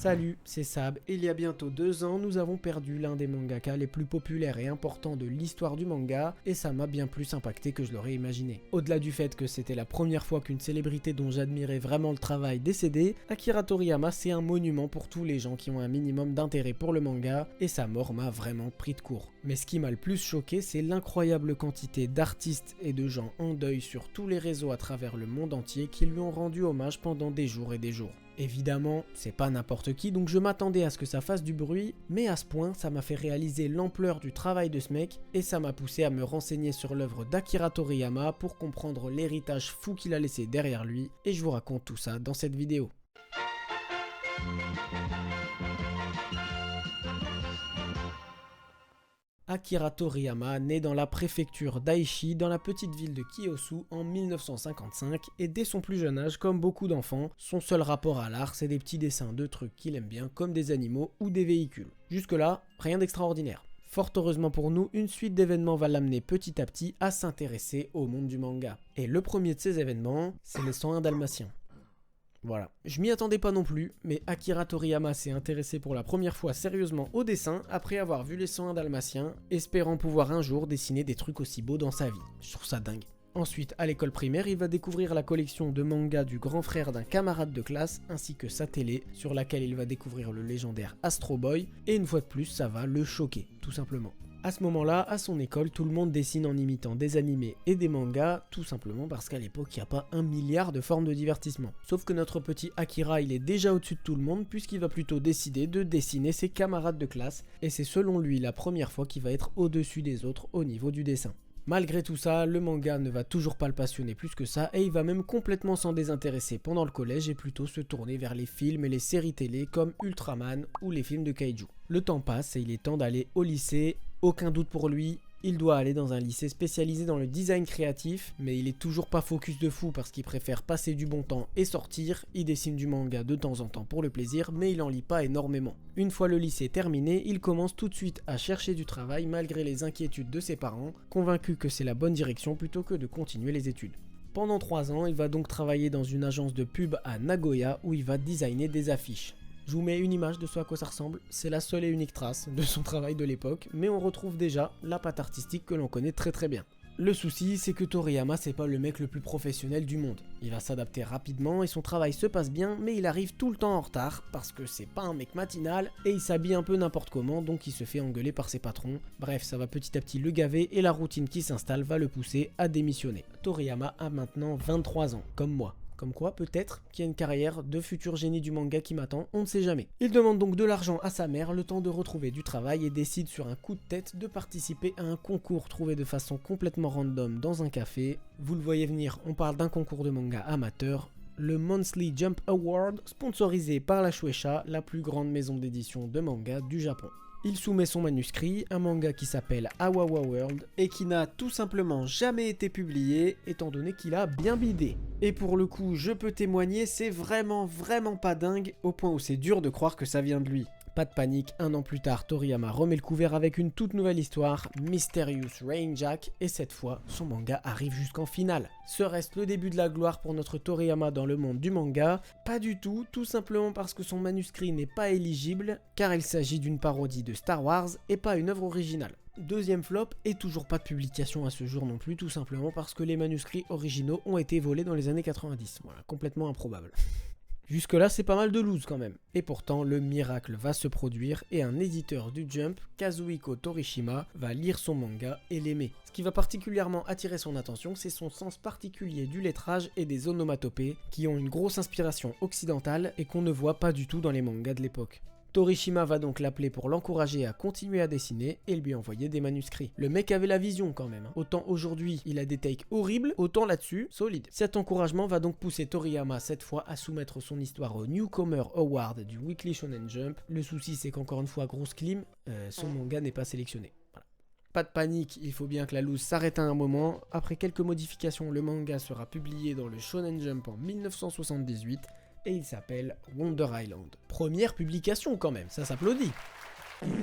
Salut, c'est Sab, et il y a bientôt 2 ans, nous avons perdu l'un des mangaka les plus populaires et importants de l'histoire du manga, et ça m'a bien plus impacté que je l'aurais imaginé. Au-delà du fait que c'était la première fois qu'une célébrité dont j'admirais vraiment le travail décédait, Akira Toriyama c'est un monument pour tous les gens qui ont un minimum d'intérêt pour le manga, et sa mort m'a vraiment pris de court. Mais ce qui m'a le plus choqué, c'est l'incroyable quantité d'artistes et de gens en deuil sur tous les réseaux à travers le monde entier qui lui ont rendu hommage pendant des jours et des jours. Évidemment, c'est pas n'importe qui, donc je m'attendais à ce que ça fasse du bruit, mais à ce point, ça m'a fait réaliser l'ampleur du travail de ce mec, et ça m'a poussé à me renseigner sur l'œuvre d'Akira Toriyama pour comprendre l'héritage fou qu'il a laissé derrière lui, et je vous raconte tout ça dans cette vidéo. Akira Toriyama naît dans la préfecture d'Aichi dans la petite ville de Kiyosu en 1955 et dès son plus jeune âge, comme beaucoup d'enfants, son seul rapport à l'art c'est des petits dessins de trucs qu'il aime bien comme des animaux ou des véhicules. Jusque là, rien d'extraordinaire. Fort heureusement pour nous, une suite d'événements va l'amener petit à petit à s'intéresser au monde du manga. Et le premier de ces événements, c'est les 101 Dalmatiens. Voilà, je m'y attendais pas non plus, mais Akira Toriyama s'est intéressé pour la première fois sérieusement au dessin après avoir vu les 101 Dalmatiens, espérant pouvoir un jour dessiner des trucs aussi beaux dans sa vie. Je trouve ça dingue. Ensuite, à l'école primaire, il va découvrir la collection de mangas du grand frère d'un camarade de classe, ainsi que sa télé, sur laquelle il va découvrir le légendaire Astro Boy, et une fois de plus, ça va le choquer, tout simplement. À ce moment-là, à son école, tout le monde dessine en imitant des animés et des mangas, tout simplement parce qu'à l'époque, il n'y a pas 1 milliard de formes de divertissement. Sauf que notre petit Akira, il est déjà au-dessus de tout le monde, puisqu'il va plutôt décider de dessiner ses camarades de classe, et c'est selon lui la première fois qu'il va être au-dessus des autres au niveau du dessin. Malgré tout ça, le manga ne va toujours pas le passionner plus que ça, et il va même complètement s'en désintéresser pendant le collège et plutôt se tourner vers les films et les séries télé comme Ultraman ou les films de Kaiju. Le temps passe et il est temps d'aller au lycée. Aucun doute pour lui, il doit aller dans un lycée spécialisé dans le design créatif, mais il est toujours pas focus de fou parce qu'il préfère passer du bon temps et sortir. Il dessine du manga de temps en temps pour le plaisir, mais il en lit pas énormément. Une fois le lycée terminé, il commence tout de suite à chercher du travail malgré les inquiétudes de ses parents, convaincu que c'est la bonne direction plutôt que de continuer les études. Pendant 3 ans, il va donc travailler dans une agence de pub à Nagoya où il va designer des affiches. Je vous mets une image de ce à quoi ça ressemble, c'est la seule et unique trace de son travail de l'époque, mais on retrouve déjà la patte artistique que l'on connaît très très bien. Le souci, c'est que Toriyama c'est pas le mec le plus professionnel du monde. Il va s'adapter rapidement et son travail se passe bien, mais il arrive tout le temps en retard, parce que c'est pas un mec matinal, et il s'habille un peu n'importe comment, donc il se fait engueuler par ses patrons. Bref, ça va petit à petit le gaver, et la routine qui s'installe va le pousser à démissionner. Toriyama a maintenant 23 ans, comme moi. Comme quoi, peut-être qu'il y a une carrière de futur génie du manga qui m'attend, on ne sait jamais. Il demande donc de l'argent à sa mère, le temps de retrouver du travail et décide sur un coup de tête de participer à un concours trouvé de façon complètement random dans un café. Vous le voyez venir, on parle d'un concours de manga amateur, le Monthly Jump Award, sponsorisé par la Shueisha, la plus grande maison d'édition de manga du Japon. Il soumet son manuscrit, un manga qui s'appelle Awawa World et qui n'a tout simplement jamais été publié étant donné qu'il a bien bidé. Et pour le coup, je peux témoigner, c'est vraiment pas dingue au point où c'est dur de croire que ça vient de lui. Pas de panique, 1 an plus tard, Toriyama remet le couvert avec une toute nouvelle histoire, Mysterious Rain Jack, et cette fois, son manga arrive jusqu'en finale. Serait-ce le début de la gloire pour notre Toriyama dans le monde du manga? Pas du tout, tout simplement parce que son manuscrit n'est pas éligible, car il s'agit d'une parodie de Star Wars et pas une œuvre originale. Deuxième flop, et toujours pas de publication à ce jour non plus, tout simplement parce que les manuscrits originaux ont été volés dans les années 90. Voilà, complètement improbable. Jusque là c'est pas mal de loose quand même. Et pourtant le miracle va se produire et un éditeur du Jump, Kazuhiko Torishima, va lire son manga et l'aimer. Ce qui va particulièrement attirer son attention, c'est son sens particulier du lettrage et des onomatopées qui ont une grosse inspiration occidentale et qu'on ne voit pas du tout dans les mangas de l'époque. Torishima va donc l'appeler pour l'encourager à continuer à dessiner et lui envoyer des manuscrits. Le mec avait la vision quand même. Autant aujourd'hui il a des takes horribles, autant là-dessus, solide. Cet encouragement va donc pousser Toriyama cette fois à soumettre son histoire au Newcomer Award du Weekly Shonen Jump. Le souci c'est qu'encore une fois, grosse clim, son manga n'est pas sélectionné. Voilà. Pas de panique, il faut bien que la loose s'arrête à un moment. Après quelques modifications, le manga sera publié dans le Shonen Jump en 1978. Et il s'appelle Wonder Island. Première publication quand même, ça s'applaudit.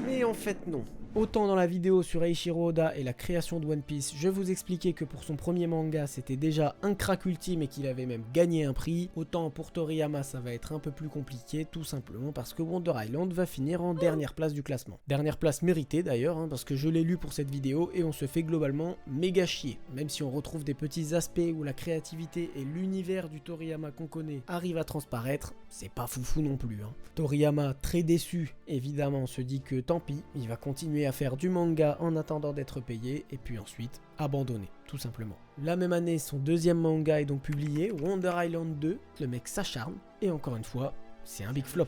Mais en fait non. Autant dans la vidéo sur Eiichiro Oda et la création de One Piece, je vous expliquais que pour son premier manga c'était déjà un crack ultime et qu'il avait même gagné un prix, autant pour Toriyama ça va être un peu plus compliqué, tout simplement parce que Wonder Island va finir en dernière place du classement. Dernière place méritée d'ailleurs, parce que je l'ai lu pour cette vidéo et on se fait globalement méga chier, même si on retrouve des petits aspects où la créativité et l'univers du Toriyama qu'on connaît arrivent à transparaître, c'est pas foufou non plus. Toriyama, très déçu, évidemment, se dit que tant pis, il va continuer à faire du manga en attendant d'être payé, et puis ensuite abandonner, tout simplement. La même année, son deuxième manga est donc publié, Wonder Island 2, le mec s'acharne, et encore une fois, c'est un big flop.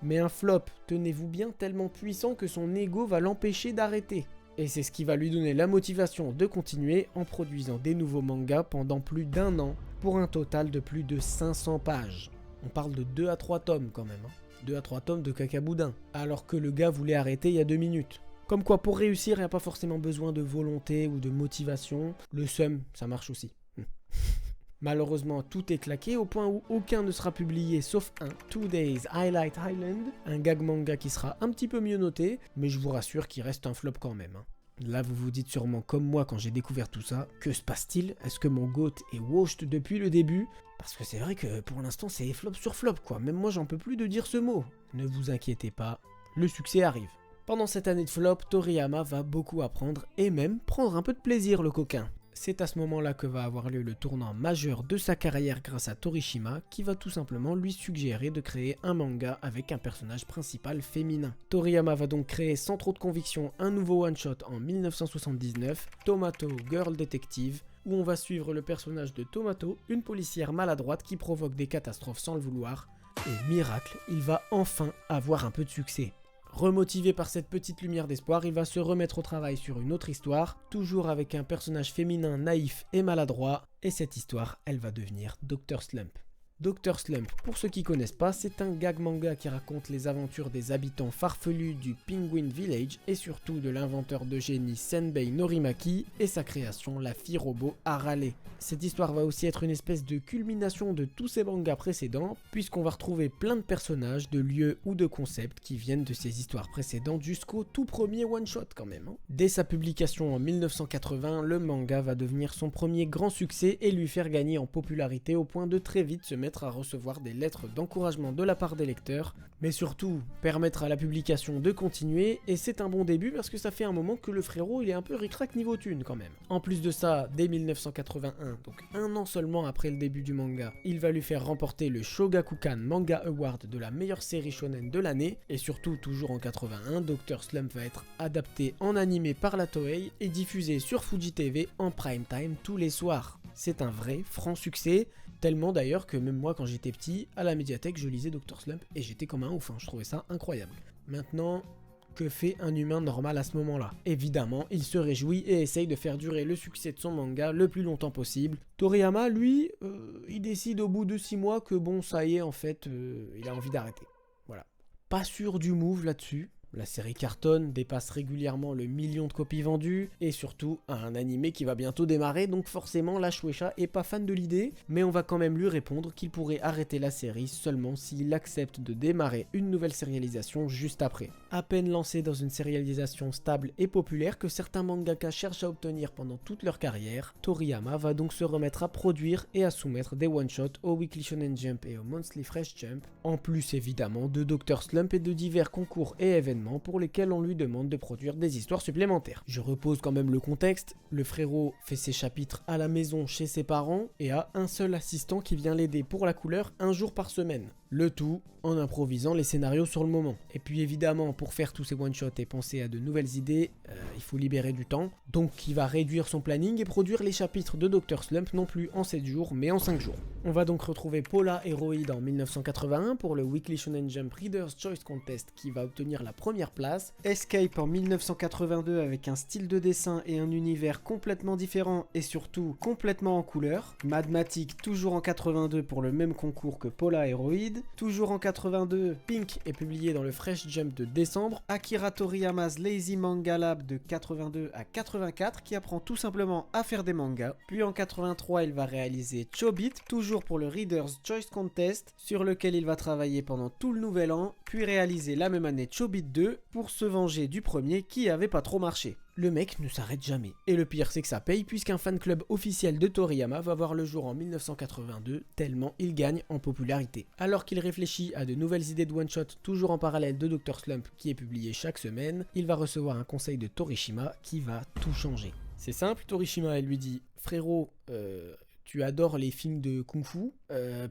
Mais un flop, tenez-vous bien, tellement puissant que son ego va l'empêcher d'arrêter. Et c'est ce qui va lui donner la motivation de continuer en produisant des nouveaux mangas pendant plus d'1 an, pour un total de plus de 500 pages. On parle de 2 à 3 tomes quand même, 2 à 3 tomes de cacaboudin, alors que le gars voulait arrêter il y a 2 minutes. Comme quoi, pour réussir, il n'y a pas forcément besoin de volonté ou de motivation. Le seum, ça marche aussi. Malheureusement, tout est claqué au point où aucun ne sera publié sauf un 2 Days Highlight Island, un gag manga qui sera un petit peu mieux noté, mais je vous rassure qu'il reste un flop quand même. Là, vous vous dites sûrement comme moi quand j'ai découvert tout ça, que se passe-t-il? Est-ce que mon goat est washed depuis le début? Parce que c'est vrai que pour l'instant, c'est flop sur flop quoi. Même moi, j'en peux plus de dire ce mot. Ne vous inquiétez pas, le succès arrive. Pendant cette année de flop, Toriyama va beaucoup apprendre et même prendre un peu de plaisir le coquin. C'est à ce moment-là que va avoir lieu le tournant majeur de sa carrière grâce à Torishima qui va tout simplement lui suggérer de créer un manga avec un personnage principal féminin. Toriyama va donc créer sans trop de conviction un nouveau one-shot en 1979, Tomato Girl Detective, où on va suivre le personnage de Tomato, une policière maladroite qui provoque des catastrophes sans le vouloir. Et miracle, il va enfin avoir un peu de succès. Remotivé par cette petite lumière d'espoir, il va se remettre au travail sur une autre histoire, toujours avec un personnage féminin naïf et maladroit, et cette histoire, elle va devenir Dr. Slump. Dr. Slump, pour ceux qui connaissent pas, c'est un gag manga qui raconte les aventures des habitants farfelus du Penguin Village et surtout de l'inventeur de génie Senbei Norimaki et sa création, la fille robot Harale. Cette histoire va aussi être une espèce de culmination de tous ces mangas précédents, puisqu'on va retrouver plein de personnages, de lieux ou de concepts qui viennent de ces histoires précédentes jusqu'au tout premier one-shot quand même. Dès sa publication en 1980, le manga va devenir son premier grand succès et lui faire gagner en popularité au point de très vite se mettre à recevoir des lettres d'encouragement de la part des lecteurs, mais surtout permettre à la publication de continuer, et c'est un bon début parce que ça fait un moment que le frérot il est un peu ric-rac niveau thune quand même. En plus de ça, dès 1981, donc 1 an seulement après le début du manga, il va lui faire remporter le Shogakukan Manga Award de la meilleure série shonen de l'année, et surtout toujours en 81, Dr. Slump va être adapté en animé par la Toei et diffusé sur Fuji TV en prime time tous les soirs. C'est un vrai franc succès, tellement d'ailleurs que même moi quand j'étais petit, à la médiathèque je lisais Dr. Slump et j'étais comme un ouf, je trouvais ça incroyable. Maintenant, que fait un humain normal à ce moment-là? Évidemment, il se réjouit et essaye de faire durer le succès de son manga le plus longtemps possible. Toriyama, lui, il décide au bout de 6 mois que bon ça y est en fait, il a envie d'arrêter. Voilà. Pas sûr du move là-dessus. La série cartonne, dépasse régulièrement le 1 million de copies vendues, et surtout a un animé qui va bientôt démarrer, donc forcément la Shueisha est pas fan de l'idée, mais on va quand même lui répondre qu'il pourrait arrêter la série seulement s'il accepte de démarrer une nouvelle sérialisation juste après. À peine lancé dans une sérialisation stable et populaire que certains mangaka cherchent à obtenir pendant toute leur carrière, Toriyama va donc se remettre à produire et à soumettre des one-shots au Weekly Shonen Jump et au Monthly Fresh Jump, en plus évidemment de Dr. Slump et de divers concours et événements pour lesquels on lui demande de produire des histoires supplémentaires. Je repose quand même le contexte, le frérot fait ses chapitres à la maison chez ses parents et a un seul assistant qui vient l'aider pour la couleur 1 jour par semaine. Le tout en improvisant les scénarios sur le moment. Et puis évidemment, pour faire tous ces one-shots et penser à de nouvelles idées, il faut libérer du temps. Donc il va réduire son planning et produire les chapitres de Dr. Slump non plus en 7 jours, mais en 5 jours. On va donc retrouver Paula Heroid en 1981 pour le Weekly Shonen Jump Reader's Choice Contest qui va obtenir la première place. Escape en 1982 avec un style de dessin et un univers complètement différent et surtout complètement en couleur. Mathematique toujours en 82 pour le même concours que Paula Heroid. Speed. Toujours en 82, Pink est publié dans le Fresh Jump de décembre. Akira Toriyama's Lazy Manga Lab de 82 à 84 qui apprend tout simplement à faire des mangas. Puis en 83, il va réaliser Chobit, toujours pour le Reader's Choice Contest, sur lequel il va travailler pendant tout le nouvel an, puis réaliser la même année Chobit 2 pour se venger du premier qui avait pas trop marché. Le mec ne s'arrête jamais. Et le pire c'est que ça paye puisqu'un fan club officiel de Toriyama va voir le jour en 1982 tellement il gagne en popularité. Alors qu'il réfléchit à de nouvelles idées de one-shot toujours en parallèle de Dr Slump qui est publié chaque semaine, il va recevoir un conseil de Torishima qui va tout changer. C'est simple, Torishima elle lui dit « Frérot, tu adores les films de kung-fu,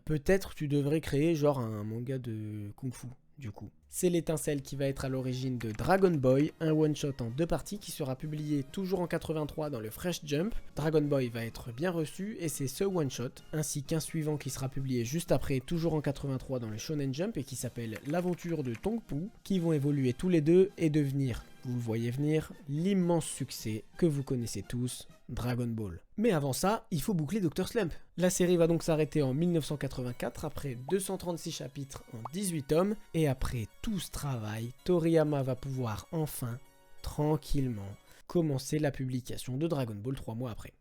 peut-être tu devrais créer genre un manga de kung-fu du coup. » C'est l'étincelle qui va être à l'origine de Dragon Boy, un one-shot en 2 parties qui sera publié toujours en 83 dans le Fresh Jump. Dragon Boy va être bien reçu et c'est ce one-shot, ainsi qu'un suivant qui sera publié juste après, toujours en 83 dans le Shonen Jump et qui s'appelle L'aventure de Tongpu, qui vont évoluer tous les deux et devenir, vous le voyez venir, l'immense succès que vous connaissez tous, Dragon Ball. Mais avant ça, il faut boucler Dr Slump. La série va donc s'arrêter en 1984 après 236 chapitres en 18 tomes et après tout ce travail, Toriyama va pouvoir enfin, tranquillement, commencer la publication de Dragon Ball 3 mois après.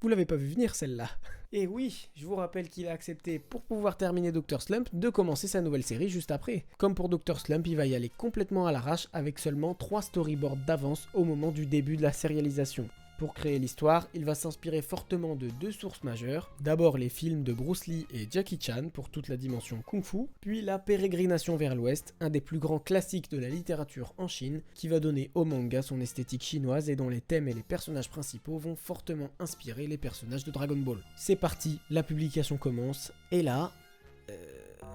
Vous l'avez pas vu venir celle-là. Et oui, je vous rappelle qu'il a accepté, pour pouvoir terminer Dr Slump, de commencer sa nouvelle série juste après. Comme pour Dr Slump, il va y aller complètement à l'arrache avec seulement 3 storyboards d'avance au moment du début de la sérialisation. Pour créer l'histoire, il va s'inspirer fortement de 2 sources majeures. D'abord les films de Bruce Lee et Jackie Chan pour toute la dimension kung-fu, puis La Pérégrination vers l'Ouest, un des plus grands classiques de la littérature en Chine, qui va donner au manga son esthétique chinoise et dont les thèmes et les personnages principaux vont fortement inspirer les personnages de Dragon Ball. C'est parti, la publication commence, et là...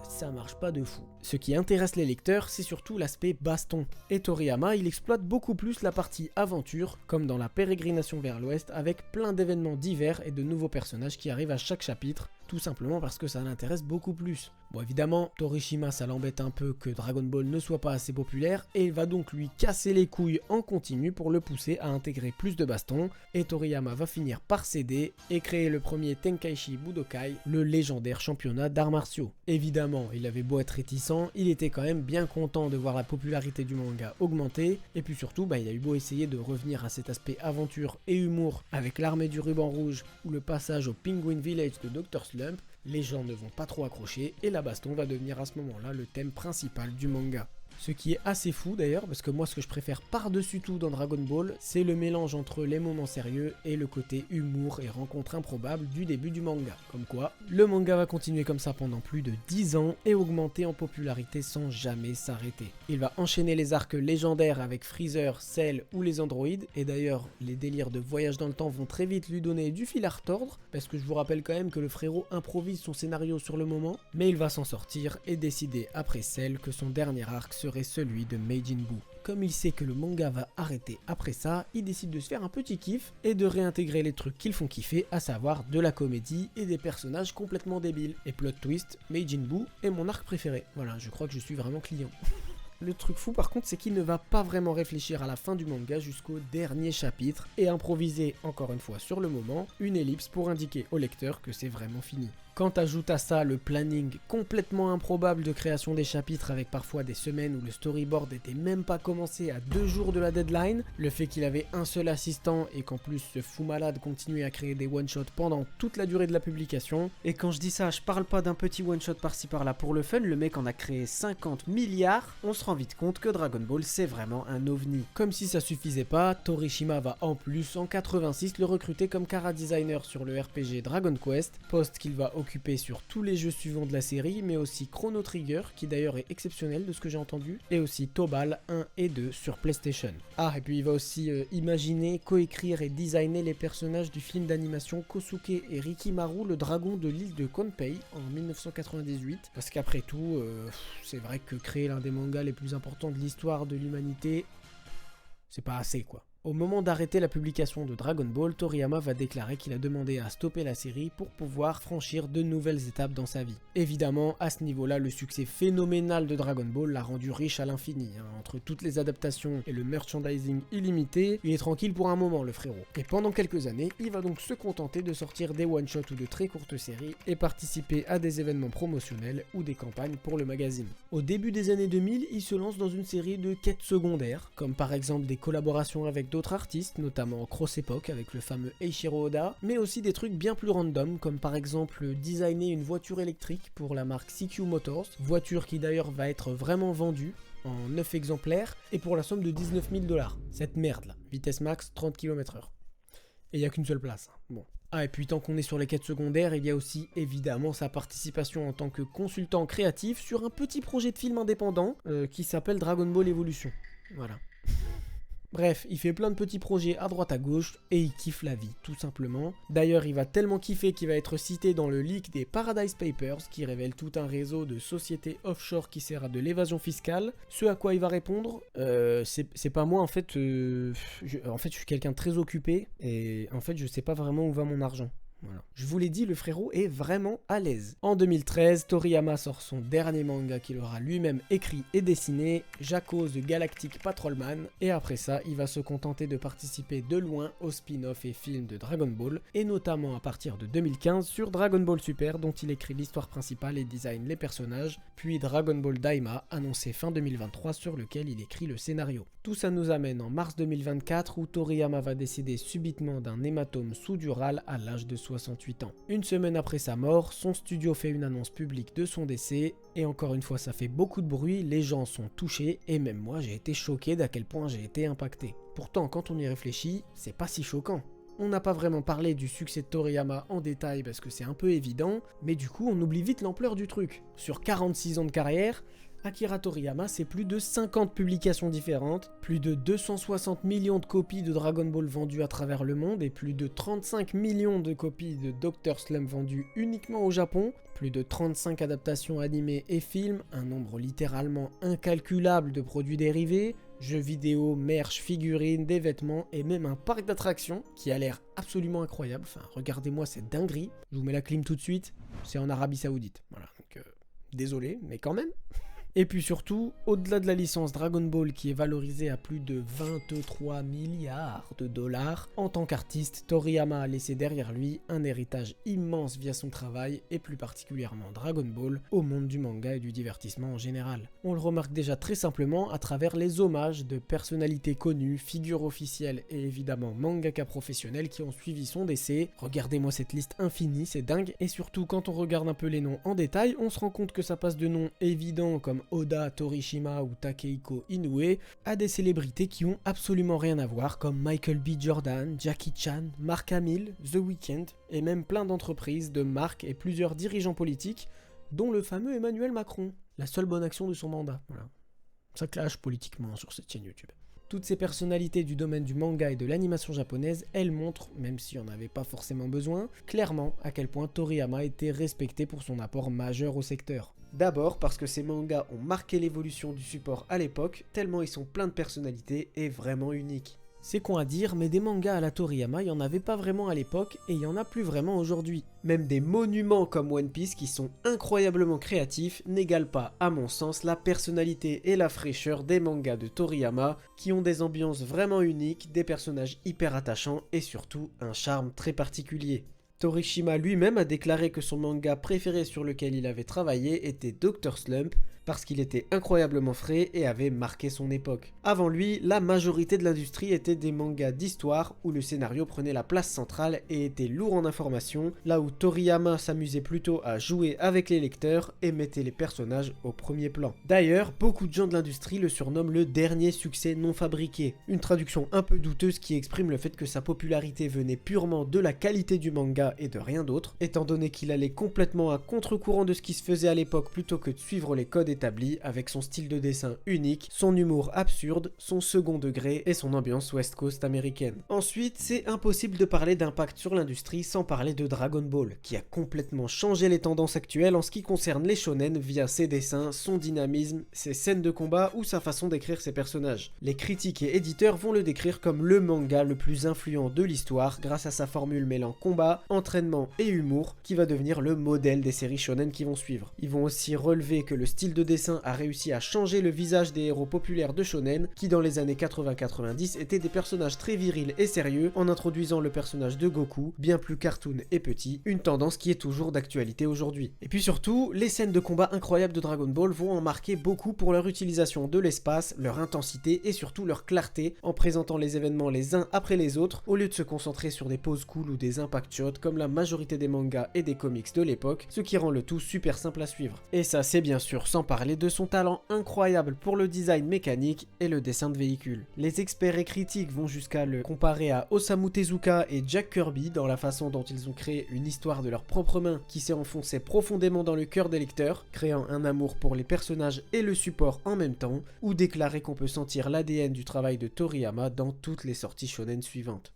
ça marche pas de fou. Ce qui intéresse les lecteurs, c'est surtout l'aspect baston. Et Toriyama, il exploite beaucoup plus la partie aventure, comme dans La Pérégrination vers l'Ouest, avec plein d'événements divers et de nouveaux personnages qui arrivent à chaque chapitre, tout simplement parce que ça l'intéresse beaucoup plus. Bon évidemment, Torishima ça l'embête un peu que Dragon Ball ne soit pas assez populaire, et il va donc lui casser les couilles en continu pour le pousser à intégrer plus de bastons, et Toriyama va finir par céder et créer le premier Tenkaichi Budokai, le légendaire championnat d'arts martiaux. Évidemment, il avait beau être réticent, il était quand même bien content de voir la popularité du manga augmenter, et puis surtout, il a eu beau essayer de revenir à cet aspect aventure et humour avec l'armée du ruban rouge ou le passage au Penguin Village de Dr Slump, les gens ne vont pas trop accrocher et la baston va devenir à ce moment-là le thème principal du manga. Ce qui est assez fou d'ailleurs, parce que moi ce que je préfère par-dessus tout dans Dragon Ball, c'est le mélange entre les moments sérieux et le côté humour et rencontre improbable du début du manga. Comme quoi, le manga va continuer comme ça pendant plus de 10 ans et augmenter en popularité sans jamais s'arrêter. Il va enchaîner les arcs légendaires avec Freezer, Cell ou les androïdes, et d'ailleurs les délires de voyage dans le temps vont très vite lui donner du fil à retordre, parce que je vous rappelle quand même que le frérot improvise son scénario sur le moment, mais il va s'en sortir et décider après Cell que son dernier arc serait celui de Majin Buu. Comme il sait que le manga va arrêter après ça, il décide de se faire un petit kiff et de réintégrer les trucs qui le font kiffer, à savoir de la comédie et des personnages complètement débiles. Et plot twist, Majin Buu est mon arc préféré. Voilà, je crois que je suis vraiment client. Le truc fou par contre, c'est qu'il ne va pas vraiment réfléchir à la fin du manga jusqu'au dernier chapitre et improviser, encore une fois sur le moment, une ellipse pour indiquer au lecteur que c'est vraiment fini. Quand ajoute à ça le planning complètement improbable de création des chapitres avec parfois des semaines où le storyboard n'était même pas commencé à 2 jours de la deadline, le fait qu'il avait un seul assistant et qu'en plus ce fou malade continuait à créer des one-shots pendant toute la durée de la publication, et quand je dis ça, je parle pas d'un petit one-shot par-ci par-là pour le fun, le mec en a créé 50 milliards, on se rend vite compte que Dragon Ball c'est vraiment un ovni. Comme si ça suffisait pas, Torishima va en plus en 86 le recruter comme chara designer sur le RPG Dragon Quest, poste qu'il va occupé sur tous les jeux suivants de la série, mais aussi Chrono Trigger, qui d'ailleurs est exceptionnel de ce que j'ai entendu, et aussi Tobal 1 et 2 sur PlayStation. Ah, et puis il va aussi imaginer, coécrire et designer les personnages du film d'animation Kosuke et Rikimaru, le dragon de l'île de Konpei, en 1998, parce qu'après tout, c'est vrai que créer l'un des mangas les plus importants de l'histoire de l'humanité, c'est pas assez quoi. Au moment d'arrêter la publication de Dragon Ball, Toriyama va déclarer qu'il a demandé à stopper la série pour pouvoir franchir de nouvelles étapes dans sa vie. Évidemment, à ce niveau-là, le succès phénoménal de Dragon Ball l'a rendu riche à l'infini. Entre toutes les adaptations et le merchandising illimité, il est tranquille pour un moment, le frérot. Et pendant quelques années, il va donc se contenter de sortir des one-shots ou de très courtes séries et participer à des événements promotionnels ou des campagnes pour le magazine. Au début des années 2000, il se lance dans une série de quêtes secondaires, comme par exemple des collaborations avec d'autres artistes, notamment Cross Epoch avec le fameux Eiichiro Oda, mais aussi des trucs bien plus random, comme par exemple designer une voiture électrique pour la marque CQ Motors, voiture qui d'ailleurs va être vraiment vendue en 9 exemplaires et pour la somme de 19 000 $. Cette merde là, vitesse max 30 km/h. Et il n'y a qu'une seule place. Bon. Ah, et puis tant qu'on est sur les quêtes secondaires, il y a aussi évidemment sa participation en tant que consultant créatif sur un petit projet de film indépendant qui s'appelle Dragon Ball Evolution. Voilà. Bref, il fait plein de petits projets à droite à gauche et il kiffe la vie, tout simplement. D'ailleurs, il va tellement kiffer qu'il va être cité dans le leak des Paradise Papers qui révèle tout un réseau de sociétés offshore qui sert à de l'évasion fiscale. Ce à quoi il va répondre, c'est pas moi en fait, je suis quelqu'un de très occupé et en fait je sais pas vraiment où va mon argent. Voilà. Je vous l'ai dit, le frérot est vraiment à l'aise. En 2013, Toriyama sort son dernier manga qu'il aura lui-même écrit et dessiné, Jaco the Galactic Patrolman, et après ça, il va se contenter de participer de loin aux spin-off et films de Dragon Ball, et notamment à partir de 2015 sur Dragon Ball Super, dont il écrit l'histoire principale et design les personnages, puis Dragon Ball Daima, annoncé fin 2023, sur lequel il écrit le scénario. Tout ça nous amène en mars 2024 où Toriyama va décéder subitement d'un hématome sous-dural à l'âge de 68 ans. Une semaine après sa mort, son studio fait une annonce publique de son décès, et encore une fois ça fait beaucoup de bruit, les gens sont touchés, et même moi j'ai été choqué d'à quel point j'ai été impacté. Pourtant quand on y réfléchit, c'est pas si choquant. On n'a pas vraiment parlé du succès de Toriyama en détail parce que c'est un peu évident, mais du coup on oublie vite l'ampleur du truc. Sur 46 ans de carrière, Akira Toriyama, c'est plus de 50 publications différentes, plus de 260 millions de copies de Dragon Ball vendues à travers le monde et plus de 35 millions de copies de Dr. Slump vendues uniquement au Japon, plus de 35 adaptations animées et films, un nombre littéralement incalculable de produits dérivés, jeux vidéo, merch, figurines, des vêtements et même un parc d'attractions qui a l'air absolument incroyable. Enfin, regardez-moi cette dinguerie. Je vous mets la clim tout de suite, c'est en Arabie Saoudite. Voilà, donc désolé, mais quand même. Et puis surtout, au-delà de la licence Dragon Ball qui est valorisée à plus de 23 milliards de dollars, en tant qu'artiste, Toriyama a laissé derrière lui un héritage immense via son travail et plus particulièrement Dragon Ball au monde du manga et du divertissement en général. On le remarque déjà très simplement à travers les hommages de personnalités connues, figures officielles et évidemment mangaka professionnels qui ont suivi son décès. Regardez-moi cette liste infinie, c'est dingue, et surtout quand on regarde un peu les noms en détail, on se rend compte que ça passe de noms évidents comme Oda, Torishima ou Takehiko Inoue à des célébrités qui ont absolument rien à voir comme Michael B. Jordan, Jackie Chan, Mark Hamill, The Weeknd et même plein d'entreprises, de marques et plusieurs dirigeants politiques dont le fameux Emmanuel Macron. La seule bonne action de son mandat. Voilà. Ça clash politiquement sur cette chaîne YouTube. Toutes ces personnalités du domaine du manga et de l'animation japonaise, elles montrent, même si on n'avait pas forcément besoin, clairement à quel point Toriyama était respecté pour son apport majeur au secteur. D'abord parce que ces mangas ont marqué l'évolution du support à l'époque, tellement ils sont pleins de personnalités et vraiment uniques. C'est con à dire, mais des mangas à la Toriyama, il n'y en avait pas vraiment à l'époque et il n'y en a plus vraiment aujourd'hui. Même des monuments comme One Piece qui sont incroyablement créatifs n'égalent pas, à mon sens, la personnalité et la fraîcheur des mangas de Toriyama qui ont des ambiances vraiment uniques, des personnages hyper attachants et surtout un charme très particulier. Torishima lui-même a déclaré que son manga préféré sur lequel il avait travaillé était Dr. Slump parce qu'il était incroyablement frais et avait marqué son époque. Avant lui, la majorité de l'industrie était des mangas d'histoire où le scénario prenait la place centrale et était lourd en informations, là où Toriyama s'amusait plutôt à jouer avec les lecteurs et mettait les personnages au premier plan. D'ailleurs, beaucoup de gens de l'industrie le surnomment le dernier succès non fabriqué, une traduction un peu douteuse qui exprime le fait que sa popularité venait purement de la qualité du manga et de rien d'autre, étant donné qu'il allait complètement à contre-courant de ce qui se faisait à l'époque plutôt que de suivre les codes établi avec son style de dessin unique, son humour absurde, son second degré et son ambiance West Coast américaine. Ensuite, c'est impossible de parler d'impact sur l'industrie sans parler de Dragon Ball, qui a complètement changé les tendances actuelles en ce qui concerne les shonen via ses dessins, son dynamisme, ses scènes de combat ou sa façon d'écrire ses personnages. Les critiques et éditeurs vont le décrire comme le manga le plus influent de l'histoire grâce à sa formule mêlant combat, entraînement et humour qui va devenir le modèle des séries shonen qui vont suivre. Ils vont aussi relever que le style de dessin a réussi à changer le visage des héros populaires de shonen qui dans les années 80-90 étaient des personnages très virils et sérieux en introduisant le personnage de Goku, bien plus cartoon et petit, une tendance qui est toujours d'actualité aujourd'hui. Et puis surtout, les scènes de combat incroyables de Dragon Ball vont en marquer beaucoup pour leur utilisation de l'espace, leur intensité et surtout leur clarté en présentant les événements les uns après les autres au lieu de se concentrer sur des poses cool ou des impact shots comme la majorité des mangas et des comics de l'époque, ce qui rend le tout super simple à suivre. Et ça c'est bien sûr sans parler de son talent incroyable pour le design mécanique et le dessin de véhicules. Les experts et critiques vont jusqu'à le comparer à Osamu Tezuka et Jack Kirby dans la façon dont ils ont créé une histoire de leurs propres mains qui s'est enfoncée profondément dans le cœur des lecteurs, créant un amour pour les personnages et le support en même temps, ou déclarer qu'on peut sentir l'ADN du travail de Toriyama dans toutes les sorties shonen suivantes.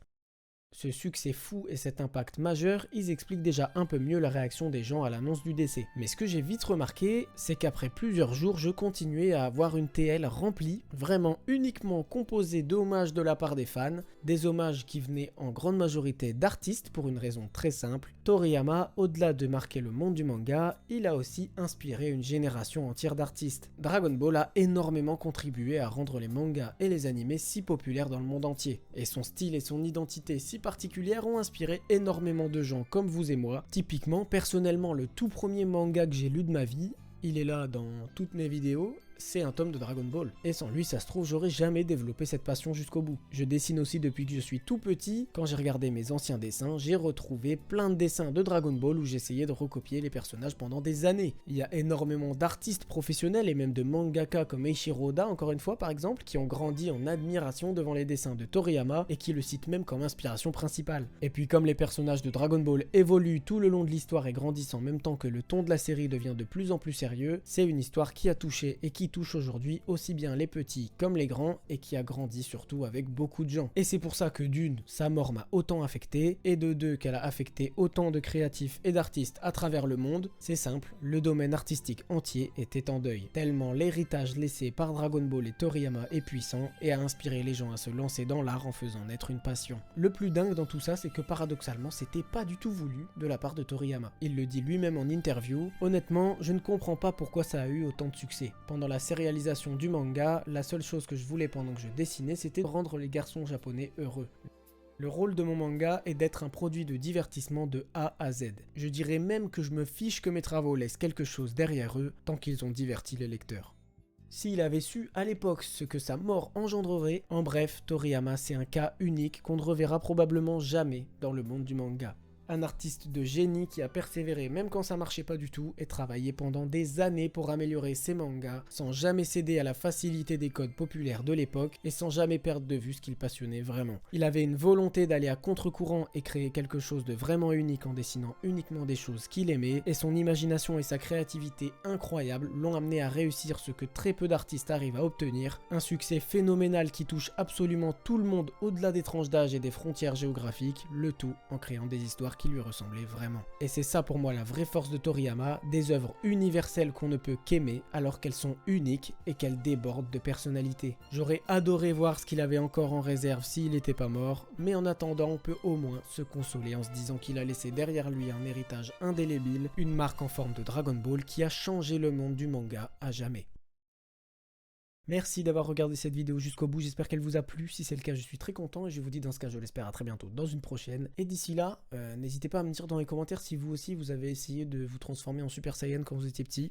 Ce succès fou et cet impact majeur, ils expliquent déjà un peu mieux la réaction des gens à l'annonce du décès. Mais ce que j'ai vite remarqué, c'est qu'après plusieurs jours, je continuais à avoir une TL remplie, vraiment uniquement composée d'hommages de la part des fans, des hommages qui venaient en grande majorité d'artistes pour une raison très simple. Toriyama, au-delà de marquer le monde du manga, il a aussi inspiré une génération entière d'artistes. Dragon Ball a énormément contribué à rendre les mangas et les animés si populaires dans le monde entier, et son style et son identité si particulières ont inspiré énormément de gens comme vous et moi. Typiquement, personnellement, le tout premier manga que j'ai lu de ma vie, il est là dans toutes mes vidéos, c'est un tome de Dragon Ball. Et sans lui, ça se trouve, j'aurais jamais développé cette passion jusqu'au bout. Je dessine aussi depuis que je suis tout petit. Quand j'ai regardé mes anciens dessins, j'ai retrouvé plein de dessins de Dragon Ball où j'essayais de recopier les personnages pendant des années. Il y a énormément d'artistes professionnels et même de mangaka comme Eiichiro Oda, encore une fois par exemple, qui ont grandi en admiration devant les dessins de Toriyama et qui le citent même comme inspiration principale. Et puis comme les personnages de Dragon Ball évoluent tout le long de l'histoire et grandissent en même temps que le ton de la série devient de plus en plus sérieux, c'est une histoire qui a touché et qui touche aujourd'hui aussi bien les petits comme les grands et qui a grandi surtout avec beaucoup de gens. Et c'est pour ça que d'une, sa mort m'a autant affecté, et de deux, qu'elle a affecté autant de créatifs et d'artistes à travers le monde. C'est simple, le domaine artistique entier était en deuil, tellement l'héritage laissé par Dragon Ball et Toriyama est puissant et a inspiré les gens à se lancer dans l'art en faisant naître une passion. Le plus dingue dans tout ça, c'est que paradoxalement, c'était pas du tout voulu de la part de Toriyama. Il le dit lui-même en interview, honnêtement, je ne comprends pas pourquoi ça a eu autant de succès. Pendant la réalisation du manga, la seule chose que je voulais pendant que je dessinais, c'était de rendre les garçons japonais heureux. Le rôle de mon manga est d'être un produit de divertissement de A à Z. Je dirais même que je me fiche que mes travaux laissent quelque chose derrière eux tant qu'ils ont diverti les lecteurs. S'il avait su à l'époque ce que sa mort engendrerait, en bref, Toriyama c'est un cas unique qu'on ne reverra probablement jamais dans le monde du manga. Un artiste de génie qui a persévéré même quand ça marchait pas du tout et travaillé pendant des années pour améliorer ses mangas sans jamais céder à la facilité des codes populaires de l'époque et sans jamais perdre de vue ce qu'il passionnait vraiment. Il avait une volonté d'aller à contre-courant et créer quelque chose de vraiment unique en dessinant uniquement des choses qu'il aimait, et son imagination et sa créativité incroyable l'ont amené à réussir ce que très peu d'artistes arrivent à obtenir, un succès phénoménal qui touche absolument tout le monde au-delà des tranches d'âge et des frontières géographiques, le tout en créant des histoires qui lui ressemblaient vraiment. Et c'est ça pour moi la vraie force de Toriyama, des œuvres universelles qu'on ne peut qu'aimer alors qu'elles sont uniques et qu'elles débordent de personnalité. J'aurais adoré voir ce qu'il avait encore en réserve s'il n'était pas mort, mais en attendant on peut au moins se consoler en se disant qu'il a laissé derrière lui un héritage indélébile, une marque en forme de Dragon Ball qui a changé le monde du manga à jamais. Merci d'avoir regardé cette vidéo jusqu'au bout, j'espère qu'elle vous a plu. Si c'est le cas, je suis très content et je vous dis dans ce cas, je l'espère à très bientôt dans une prochaine. Et d'ici là, n'hésitez pas à me dire dans les commentaires si vous aussi vous avez essayé de vous transformer en Super Saiyan quand vous étiez petit.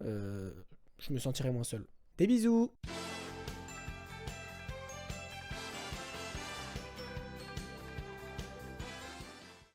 Je me sentirais moins seul. Des bisous!